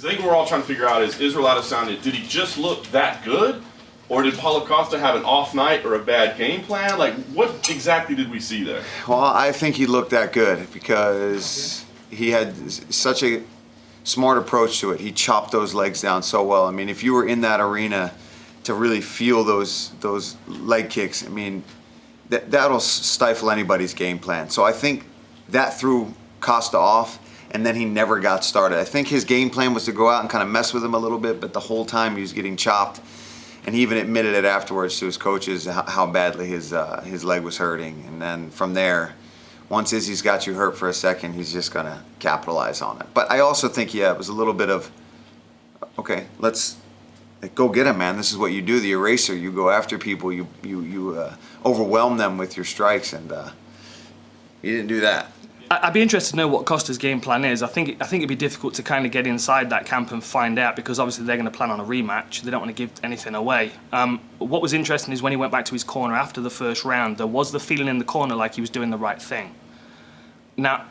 Because I think what we're all trying to figure out is Israel Adesanya, did he just look that good? Or did Paulo Costa have an off night or a bad game plan? Like, what exactly did we see there? Well, I think he looked that good because he had such a smart approach to it. He chopped those legs down so well. I mean, if you were in that arena to really feel those leg kicks, I mean, that'll stifle anybody's game plan. So I think that threw Costa off, and then he never got started. I think his game plan was to go out and kind of mess with him a little bit, but the whole time he was getting chopped. And he even admitted it afterwards to his coaches how badly his leg was hurting. And then from there, once Izzy's got you hurt for a second, he's just going to capitalize on it. But I also think, it was a little bit of, okay, let's go get him, man. This is what you do, the eraser. You go after people. You overwhelm them with your strikes, and he didn't do that. I'd be interested to know what Costa's game plan is. I think it'd be difficult to kind of get inside that camp and find out, because obviously they're going to plan on a rematch. They don't want to give anything away. What was interesting is when he went back to his corner after the first round, there was the feeling in the corner like he was doing the right thing. Now,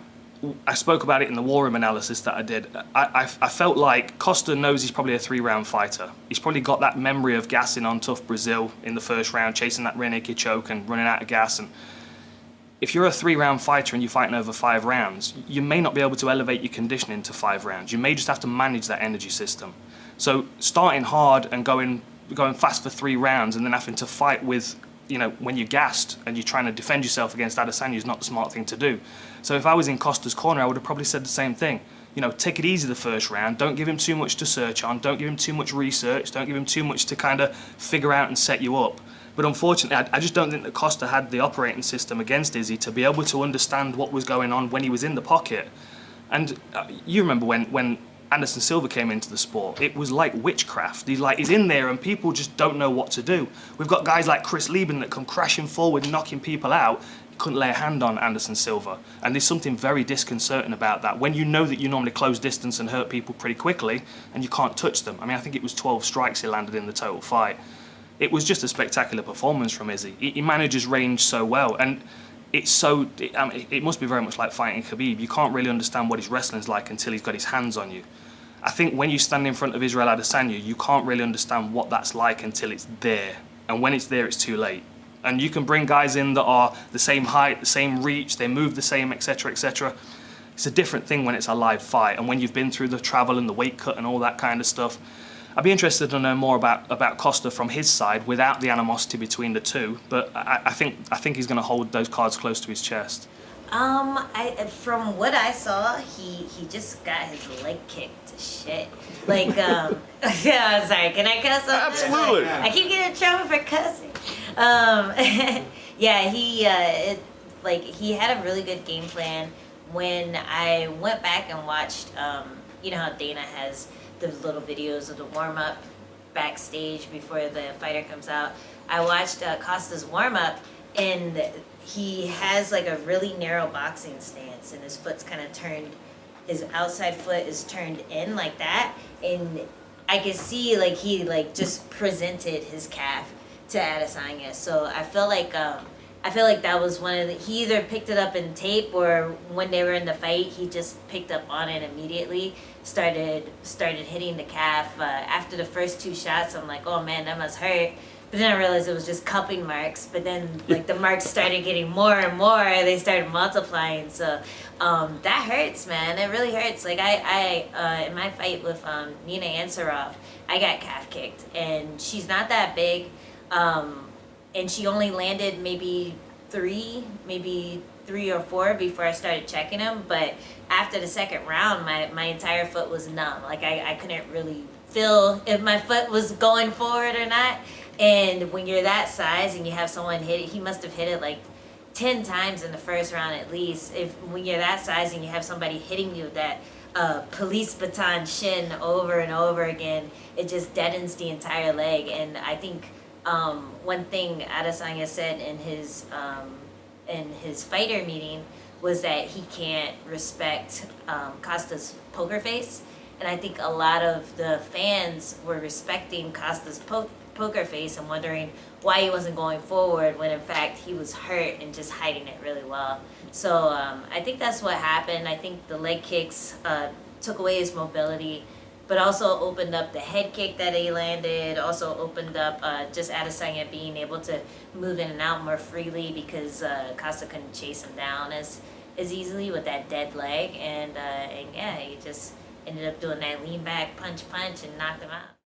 I spoke about it in the War Room analysis that I did. I felt like Costa knows he's probably a 3-round fighter. He's probably got that memory of gassing on tough Brazil in the first round, chasing that rear naked choke and running out of gas. And if you're a 3-round fighter and you're fighting over 5 rounds, you may not be able to elevate your conditioning to 5 rounds. You may just have to manage that energy system. So starting hard and going fast for 3 rounds and then having to fight with, when you're gassed and you're trying to defend yourself against Adesanya is not the smart thing to do. So if I was in Costa's corner, I would have probably said the same thing. Take it easy the first round. Don't give him too much to search on. Don't give him too much research. Don't give him too much to kind of figure out and set you up. But unfortunately, I just don't think that Costa had the operating system against Izzy to be able to understand what was going on when he was in the pocket. And you remember when Anderson Silva came into the sport, it was like witchcraft. He's in there and people just don't know what to do. We've got guys like Chris Lieben that come crashing forward, knocking people out. He couldn't lay a hand on Anderson Silva. And there's something very disconcerting about that. When you know that you normally close distance and hurt people pretty quickly and you can't touch them. I mean, I think it was 12 strikes he landed in the total fight. It was just a spectacular performance from Izzy. He manages range so well, and it must be very much like fighting Khabib. You can't really understand what his wrestling's like until he's got his hands on you. I think when you stand in front of Israel Adesanya, you can't really understand what that's like until it's there. And when it's there, it's too late. And you can bring guys in that are the same height, the same reach, they move the same, etc., etc. It's a different thing when it's a live fight, and when you've been through the travel and the weight cut and all that kind of stuff. I'd be interested to know more about Costa from his side without the animosity between the two, but I think he's going to hold those cards close to his chest. From what I saw, he just got his leg kicked to shit. Like, yeah, sorry, can I cuss? Absolutely. I keep getting in trouble for cussing. Yeah, he had a really good game plan. When I went back and watched, you know how Dana has the little videos of the warm-up backstage before the fighter comes out. I watched Costa's warm-up, and he has like a really narrow boxing stance, and his foot's kind of turned, his outside foot is turned in like that, and I could see like he like just presented his calf to Adesanya. So I feel like that was one of the, he either picked it up in tape or when they were in the fight, he just picked up on it immediately, started hitting the calf. After the first 2 shots, I'm like, oh man, that must hurt. But then I realized it was just cupping marks. But then like the marks started getting more and more. They started multiplying. So that hurts, man. It really hurts. Like I in my fight with Nina Ansarov, I got calf kicked, and she's not that big. And she only landed maybe 3 or 4 before I started checking them. But after the second round, my entire foot was numb. Like I couldn't really feel if my foot was going forward or not. And when you're that size and you have someone hit it, he must have hit it like 10 times in the first round at least. When you're that size and you have somebody hitting you with that police baton shin over and over again, it just deadens the entire leg. And I think one thing Adesanya said in his fighter meeting was that he can't respect Costa's poker face, and I think a lot of the fans were respecting Costa's poker face and wondering why he wasn't going forward when in fact he was hurt and just hiding it really well. So I think that's what happened. I think the leg kicks took away his mobility. but also opened up the head kick that he landed. Also opened up just Adesanya being able to move in and out more freely because Costa couldn't chase him down as easily with that dead leg, and yeah, he just ended up doing that lean back punch and knocked him out.